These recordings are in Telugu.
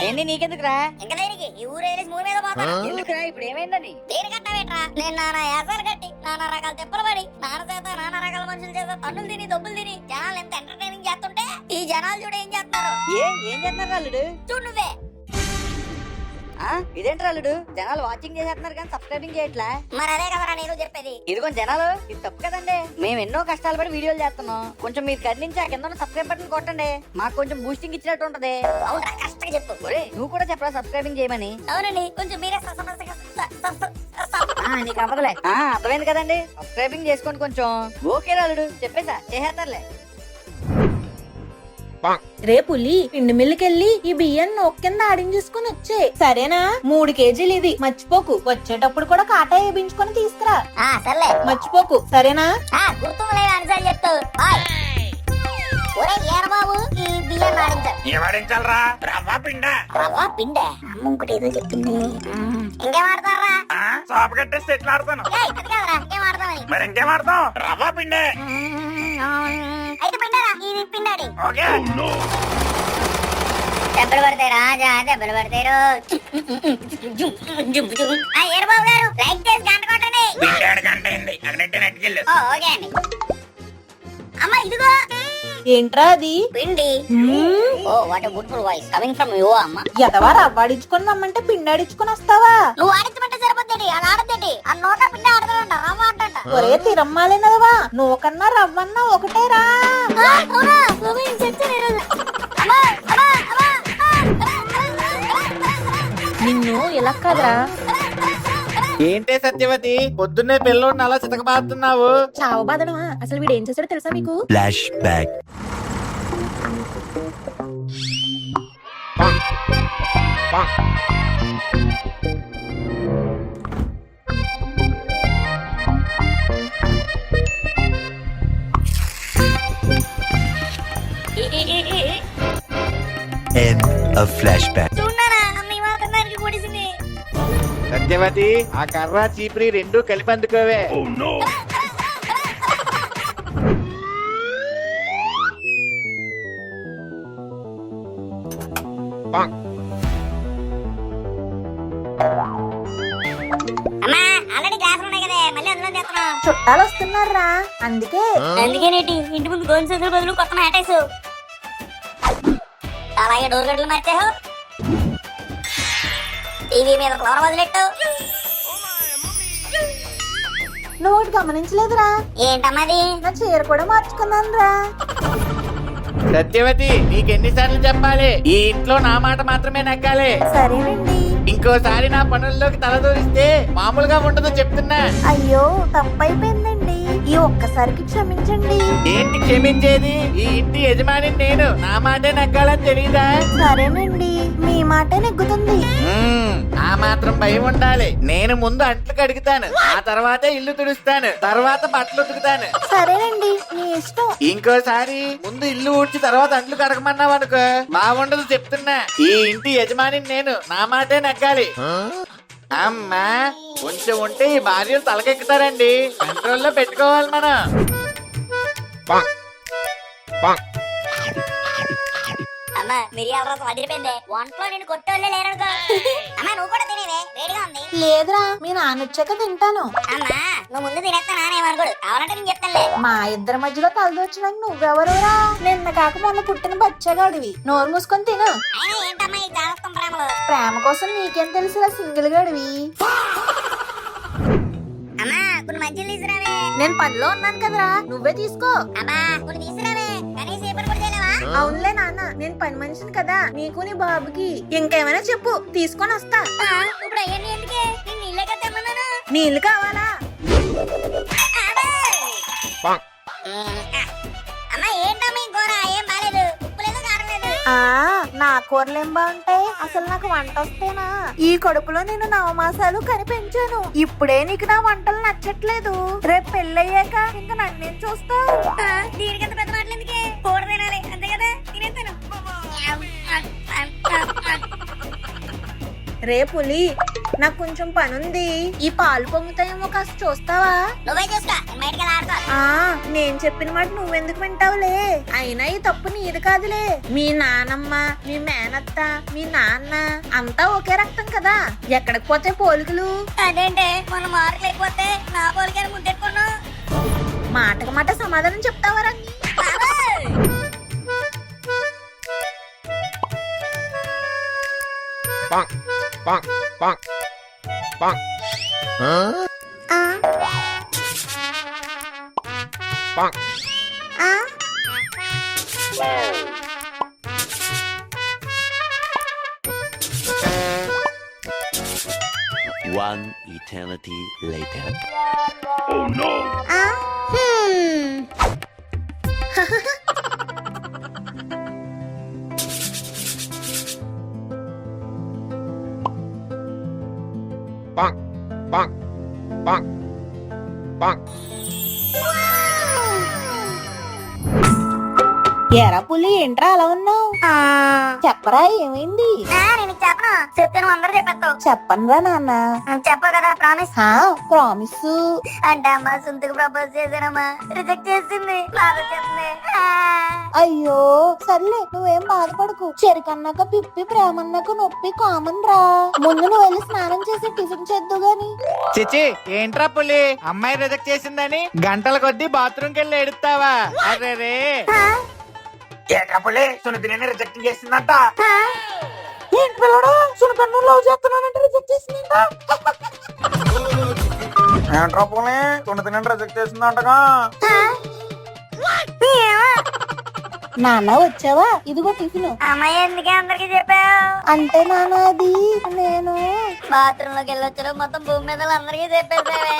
అవన్నీ నీకెందుకురా? ఇంకా దేనికి ఈ ఊరు వదిలేసి ఊరి మీద పోతా. ఎందుకురా? ఇప్పుడు ఏమైందని? దేనికట్టా నేను నానా యాసాలు కట్టి నానా రకాల తిప్పలు పడి నాన్న చేత నానా రకాల మనుషుల చేత తన్నులు తిని దొబ్బులు తిని జనాలు ఎంత ఎంటర్టైనింగ్ చేస్తుంటే ఈ జనాలు చూడ ఏం చేస్తున్నారు. ఏం చేస్తున్నారు అల్లుడు? చూడు నువ్వే. ఇదేంటి అల్లుడు? జనాలు వాచింగ్ చేసేస్తున్నారు కానీ సబ్స్క్రైబింగ్ చేయట్లా. మరి అదే కదరా నేను చెప్పేది. ఇదిగో జనాలు, ఇది తప్పు కదండి. మేము ఎన్నో కష్టాలు పడి వీడియోలు చేస్తున్నాం. కొంచెం మీరు కట్టించి ఆ కింద సబ్స్క్రైబ్ బటన్ కొట్టండి. మాకు కొంచెం బూస్టింగ్ ఇచ్చినట్టు ఉంటది. అవునరా, కష్టంగా చెప్పు. ఒరే నువ్వు కూడా చెప్పరా సబ్స్క్రైబింగ్ చేయమని. అవునండి, కొంచెం మీరే నీకు అవ్వదులే. అర్థమైంది కదండి, సబ్స్క్రైబింగ్ చేసుకోండి కొంచెం. ఓకే అల్లుడు, చెప్పేసా చేసేస్తారులే. రేపుల్లి పిండి మిల్లుకెళ్ళి ఈ బియ్యాన్ని నొక్కి కింద ఆడించేసుకుని వచ్చే సరేనా? 3 కేజీలు ఇది, మర్చిపోకు. వచ్చేటప్పుడు కూడా కాటా వేయించుకొని తీసుకురా. సర్లే, మర్చిపోకు సరేనా? గుర్తులేదు అనిసారి చెప్తావు. ఒరే ఏరబాబు, ఈ బియ్యాన్ని ఆడించాలి. ఏమాడించాలరా? రవ్వ పిండ. రవ్వ పిండే ఇంకోటి ఏదో చెప్పింది. ఇంకేం ఆడతారా? సాపు కట్టేసి ఎట్లా ఆడతాను? అది కాదురా, ఇంకేం ఆడతామని. మరి ఇంకేం ఆడతాం? రవ్వ పిండే. అయితే పిండరా, ఇది పిండాడి. ఓకే. దెబ్బలు పడతాయి రాజా, దెబ్బలు పడతాయి. ఏరబాబు గారు లైక్ చేసి గంట కొట్టండి. పిండాడు గంట అయింది, అక్కడంటే నెట్కెళ్ళు. ఓకే అండి. అమ్మ ఇదిగో. ఏంట్రా అది? పిండి. Oh what a beautiful voice coming from you అమ్మ. ఎదవా రవ్వాడించుకొని రమ్మంటే పిండాడించుకొని వస్తావా? నువ్వు ఆడించమంటే సరిపోద్ది, అలా ఆడద్దేటి. ఆ నోట పిండి ఆడతాడంట, రవ్వ అంటంట. ఒరే తిరమ్మాలేనదవా, నువ్వు కన్నా రవ్వన్నా ఒకటేరా. నిన్ను ఇలా కదరా. ఏంటే సత్యవతి, పొద్దున్నే పిల్లోడిని అలా చితకబాస్తున్నావు? చావు బాధనమా? అసలు వీడు ఏం చేశాడో తెలుసా మీకు? Flashback. End of flashback. సత్యవతి, ఆ కర్ర చీపురి రెండు కలిపి అందుకోవే. చుట్టాలు వస్తున్నారా, అందుకేనేటి ఇంటి ముందు గోన్ చేతుల బదులు కొత్త మ్యాటేసు. అలాగే డోర్ గడ్డలు మార్చావు, టీవీ మీద ఫ్లవర్ వదిలెట్టు. నువ్వు ఒకటి గమనించలేదురా? ఏంటమ్మది? నా చీర కూడా మార్చుకున్నాను రా. సత్యవతి, నీకెన్నిసార్లు చెప్పాలి? ఈ ఇంట్లో నా మాట మాత్రమే నగ్గాలి. సరేనండి. ఇంకోసారి నా పనుల్లోకి తలదూరిస్తే మామూలుగా ఉండదు చెప్తున్నా. అయ్యో తప్పైపోయిందండి, ఈ ఒక్కసారికి క్షమించండి. ఏంటి క్షమించేది? ఈ ఇంటి యజమాని నేను, నా మాటే నగ్గాలని తెలియదా? సరేనండి, మీ మాటే నెగ్గుతుంది. ఆ మాత్రం భయం ఉండాలి. నేను ముందు అంట్లు కడుగుతాను, ఆ తర్వాత ఇల్లు తుడుస్తాను, తర్వాత బట్టలు ఉతుకుతాను. సరేనండి, మీ ఇష్టం. ఇంకోసారి ముందు ఇల్లు ఊడ్చి తర్వాత అంట్లు కడగమన్నావు అనుకో బాగుండదు చెప్తున్నా. ఈ ఇంటి యజమాని నేను, నా మాటే నగ్గాలి. అమ్మా, కొంచెం ఉంటే ఈ భార్యలు తలకెక్కుతారండి. కంట్రోల్లో పెట్టుకోవాలి మనం. అమ్మా మిరియాల రసం అదిరిపోయింది. వంటలో నేను కొట్టోళ్ళే లేరనుకో. అమ్మా నువ్వు కూడా తినేవే, వేడిగా ఉంది. లేదురా, మీ నాన్న వచ్చాక తింటాను. అమ్మా నువ్వు ముందు తినేస్తా నానేమనుకోడు, కావాలంటే నేను చెప్తానులే. మా ఇద్దరి మధ్యలో తలదొచ్చడానికి నువ్వెవరురా? నిన్న కాక మొన్న పుట్టిన బచ్చగాడివి, నోరు మూసుకొని తిను. అయినా ఏంటమ్మా ఈ జాగ్రత్త ప్రేమలు? ప్రేమ కోసం నీకేం తెలుసురా సింగిల్ గాడివి. అమ్మా కొన్ని మంచిలు తీసుకురావే. నేను పనిలో ఉన్నాను కదరా, నువ్వే తీసుకో. అమ్మా కొన్ని తీసుకురావే, కనీసం ఏ పని కూడా చేయలేవా? అవునులే నాన్న, నేను పని మనిషిని కదా, నీకు నీ బాబుకి. ఇంకేమైనా చెప్పు, తీసుకొని వస్తా. ఇప్పుడు అయ్యండి ఎందుకే, నేను నీళ్ళే కదా తెమ్మన్నాను. నీళ్లు కావాలా? అమ్మా ఏంటమ్మా ఈ కూర ఏం బాలేదు, ఉప్పు లేదు కారం లేదు. నా కూరలేం బాగుంటాయి, అసలు నాకు వంట వస్తేనా? ఈ కడుపులో నేను 9 మాసాలు కనిపెంచాను, ఇప్పుడే నీకు నా వంటలు నచ్చట్లేదు. రేపు పెళ్ళయ్యాక ఇంకా నన్నేం చూస్తావు? దీనికంత పెద్ద మాటలు ఎందుకే, కూర తినాలి అంతే కదా, తినేస్తాను. రేపులి నాకు కొంచెం పనుంది. ఈ పాలు పొంగుతాయేమో కాస్త చూస్తావా? నువ్వే చూసుకో, నేను బయటకి ఆడుకో. నేను చెప్పిన మాట నువ్వెందుకు వింటావులే? అయినా ఈ తప్పు నీది కాదులే. మీ నానమ్మ, మీ మేనత్త, మీ నాన్న అంతా ఒకే రక్తం కదా. ఎక్కడికి పోతే పోలికలు? అదేంటే మొన్న మార్కులు అయిపోతే నా పోలికని ముద్దెట్టుకున్నావు. మాటకు మాట సమాధానం చెప్తావా రంగి? One eternity later. ఎరా పులి, ఏంట్రా అలా ఉన్నావు? చెప్పరా, ఏమైంది? నేను చెప్పను, చెప్తే నువ్వు అందరూ చెప్పేస్తావు. చెప్పనురా నాన్న. చెప్పవు కదా, ప్రామిస్. ప్రామిస్. అంటే అమ్మా సుంతకు ప్రపోజ్ చేశానమ్మా, రిజెక్ట్ చేసింది. బాధ చెప్తుంది. అయ్యో సర్లే, నువ్వేం బాధపడకు. చెరికన్నాక పిప్పి, ప్రేమన్నాక నొప్పి కామన్ రా. ముందు నువ్వు వెళ్ళి స్నానం చేసి టిఫిన్ చేద్దు గాని. చిచి, ఏంట్రా పులి, అమ్మాయి రిజెక్ట్ చేసిందని గంటల కొద్దీ బాత్రూమ్ కెళ్ళి ఎడుతావా? అరే ఏట్రా పులి, సునీతిని రిజెక్ట్ చేసిందంట. ఏంటి పిల్లడు, సునకన్ను లవ్ చేస్తున్నానంటే రిజెక్ట్ చేసిందంట. ఏంట్రా పులి, సునీతిని రిజెక్ట్ చేసిందంటగా. నాన్న వచ్చావా? ఇదిగో టిఫిన్. అమ్మాయి ఎందుకే అందరికి చెప్పావు? అంటే నాన్న అది నేను బాత్రూమ్ లోకి వెళ్ళొచ్చు మొత్తం భూమి మీద అందరికీ చెప్పేసావే.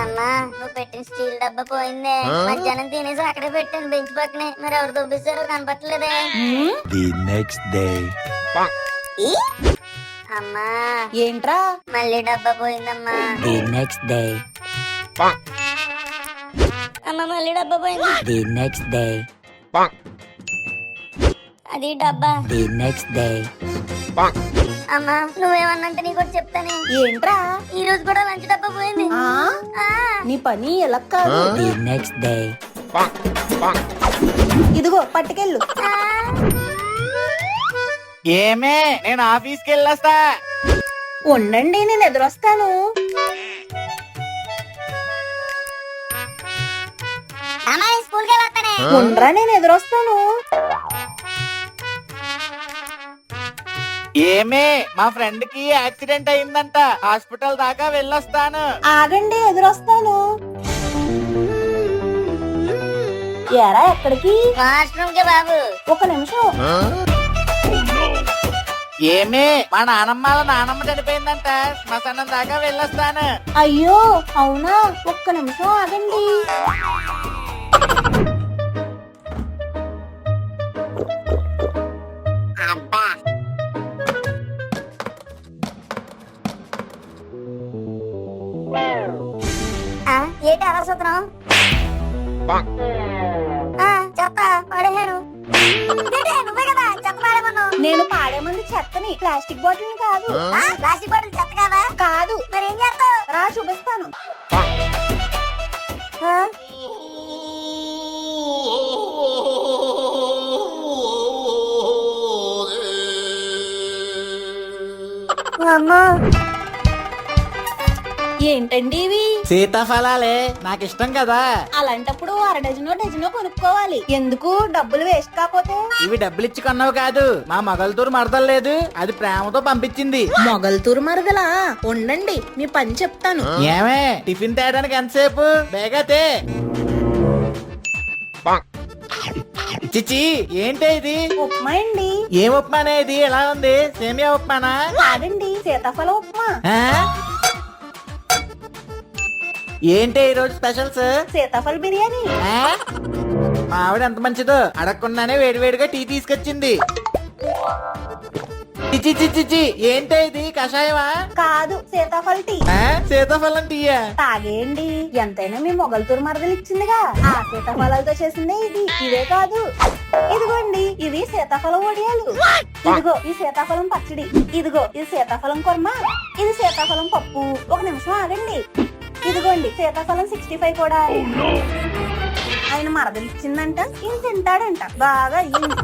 అమ్మా, నువ్వు పెట్టిన స్టీల్ డబ్బా పోయిందే. మధ్యాహ్నం తినేసి అక్కడే పెట్టాను బెంచ్ పక్కనే. మరి ఎవరు దొబ్బిస్తారో కనపట్లేదే. The next day. అమ్మా, ఏంట్రా? మళ్ళీ డబ్బా పోయిందమ్మా. The next day. అమ్మ, మళ్ళీ డబ్బా పోయింది. The next day. అది డబ్బా. The next day. అమ్మా, నువ్వేమన్నంటే నీకు ఒకటి చెప్తానే. ఏంట్రా? ఈ రోజు కూడా లంచ్ డబ్బా పోయింది. ఆ ఆ, నీ పని ఎలా కాదు. The next day. ఇదిగో పట్టుకెళ్ళు. ఆ. ఏమే, నేను ఆఫీస్కి వెళ్ళొస్తా. ఉండండి, నేను ఎదురొస్తాను. అమ్మా, నేను స్కూల్కి వెళ్ళొస్తానే. ఉండరా, నేను ఎదురొస్తాను. ఏమే, మా ఫ్రెండ్ కి యాక్సిడెంట్ అయిందంట, హాస్పిటల్ దాకా వెళ్ళొస్తాను. ఆగండి, ఎదురొస్తాను. ఎరా, ఎక్కడికి? వాష్రూమ్ కి బాబు. ఒక నిమిషం. ఏమే, మా నానమ్మ చనిపోయిందంట, శ్మశానం దాకా వెళ్ళొస్తాను. అయ్యో అవునా, ఒక్క నిమిషం ఆగండి. అబ్బా, ఏంటి అలా చూస్తున్నావు? చెత్త పడేసాను. నువ్వే కదా చెత్త పాడేమన్నావు. నేను పాడేమంది చెత్తని, ప్లాస్టిక్ బాటిల్ కాదు. ప్లాస్టిక్ బాటిల్ చెత్త కదా? కాదు. మరి ఏం చేస్తావు? రా చూపిస్తాను. అమ్మా, ఏంటండి ఇవి? సీతాఫలాలే, నాకు ఇష్టం కదా. అలాంటప్పుడు అర డజనో కొనుక్కోవాలి. ఎందుకు, డబ్బులు వేస్ట్ కాకపోతే? ఇవి డబ్బులు ఇచ్చి కొన్నావు కాదు, మా మొగలతూరు మరదలు లేదు, అది ప్రేమతో పంపించింది. మొగల్తూరు మరదలా? ఉండండి, మీ పని చెప్తాను. ఏమే, టిఫిన్ తేయడానికి ఎంతసేపు? బేగతే. చిచి, ఏంటి ఇది? ఉప్మా అండి. ఏం ఉప్మానే ఇది, ఎలా ఉంది? సేమియా ఉప్మానా? కాదండి, సీతాఫల ఉప్మా. ఆ? ఏంటి ఈ రోజు స్పెషల్స్? సీతాఫల బిర్యానీ. ఆ? మా ఆవిడ ఎంత మంచిదో, అడగకుండానే వేడివేడిగా టీ తీసుకొచ్చింది. చిచి చిచి ఏంటే ఇది కషాయమా? కాదు, సీతాఫల టీ. సీతాఫలం టీయా? తాగేయండి, ఎంతైనా మీ మొగల్తూరు మరదలు ఇచ్చిందిగా, ఆ సీతాఫలాలతో చేసిందే ఇది. ఇవే కాదు, ఇదిగోండి, ఇవి సీతాఫలం వడియాలు. ఇదిగో ఈ సీతాఫలం పచ్చడి. ఇదిగో ఇది సీతాఫలం కుర్మ. ఇది సీతాఫలం పప్పు. ఒక నిమిషం ఆగండి. ఇదిగోండి సీతాఫలం 65 కూడా. ఆయన మరదలు ఇచ్చిందంట, ఈయన తింటాడంట. బాగా అయ్యింది.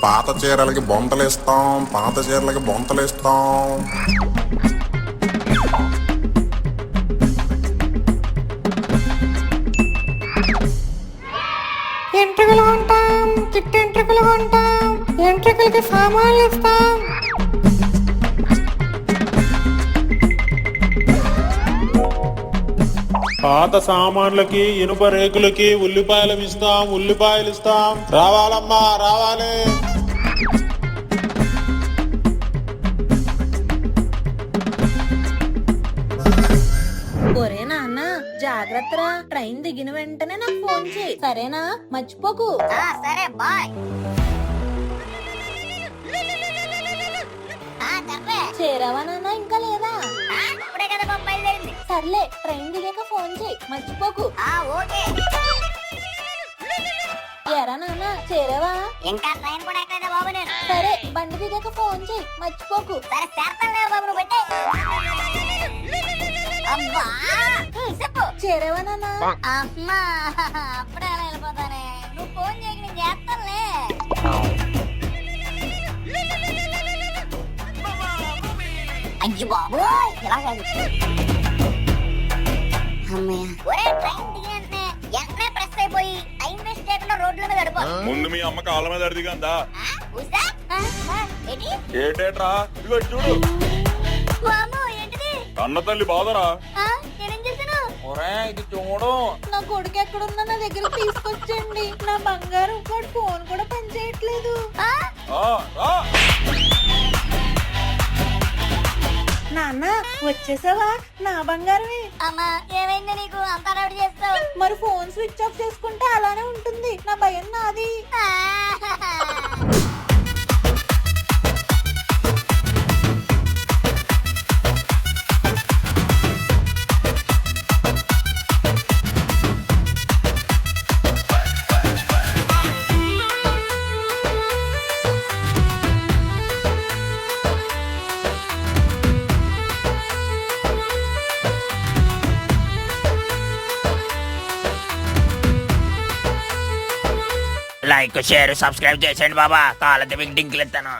పాత చీరలకి బొంతలేస్తాం, పాత చీరలకి బొంతలేస్తాం. ఎంట్రుకలు కొంటాం, చిట్టు ఎంట్రుకలు కొంటాం, ఎంట్రుకలకి సామాన్లు ఇస్తాం. పాత సామాన్లకి ఇనుప రేకులకి ఉల్లిపాయలు ఇస్తాం. రావాలమ్మా, రావాలి. ఒరే నాన్న, జాగ్రత్తరా. ట్రైన్ దిగిన వెంటనే నాకు ఫోన్ చేయి, సరేనా? మర్చిపోకు. సరే బాయ్. చెప్పే, చేరావా నాన్న? ఇంకా లేదా? ఇప్పుడే కదా బాబు బయలుదేరింది. సర్లే, ట్రైన్ దిగాక ఫోన్ చేయి, మర్చిపోకు. ఓకే. ఎరా నాన్న, చేరావా? ఇంకా ట్రైన్ కూడా ఎక్కలేదా బాబు నేను? సరే, బండి దిగాక ఫోన్ చేయి, మర్చిపోకు. సరే చేస్తాను బాబు, నువ్వు పెట్టే. అబ్బా, చెప్పు. చేరావా నాన్న? అమ్మా, అప్పుడే అలా వెళ్ళిపోతానే. నువ్వు ఫోన్ చేయక నేను చేస్తానులే. అయ్యో బాబు, ఇలా కాదు. అమ్మయ్య. ఒరే, ట్రైన్ దిగిన వెంటనే ప్రెస్ అయిపోయి టైం వేస్ట్ చేయకుండా రోడ్ల మీద గడిపో. ముందు మీ అమ్మ కాళ్ళ మీద అడిదిగందా? ఏంటి? ఏటేట్రా, ఇదిగో చూడు. వామ్మో, ఏంటిది? కన్న తల్లి బాధరా. నేనేం చేశాను? ఒరే ఇది చూడు. నా కొడుకు ఎక్కడున్నా నా దగ్గర తీసుకొచ్చండి. నా బంగారం వాడు ఫోన్ కూడా పనిచేయట్లేదు. రా. నాన్న, వచ్చేసావా? నా బంగారమే. అమ్మా, ఏమైంది నీకు? అంత రౌడీ చేస్తావు? మరి ఫోన్ స్విచ్ ఆఫ్ చేసుకుంటే అలానే ఉంటుంది. నా భయం నాది. లైక్, షేర్, సబ్స్క్రైబ్ చేసేయండి బాబా. కాళ్ళ డింకులు ఇస్తాను.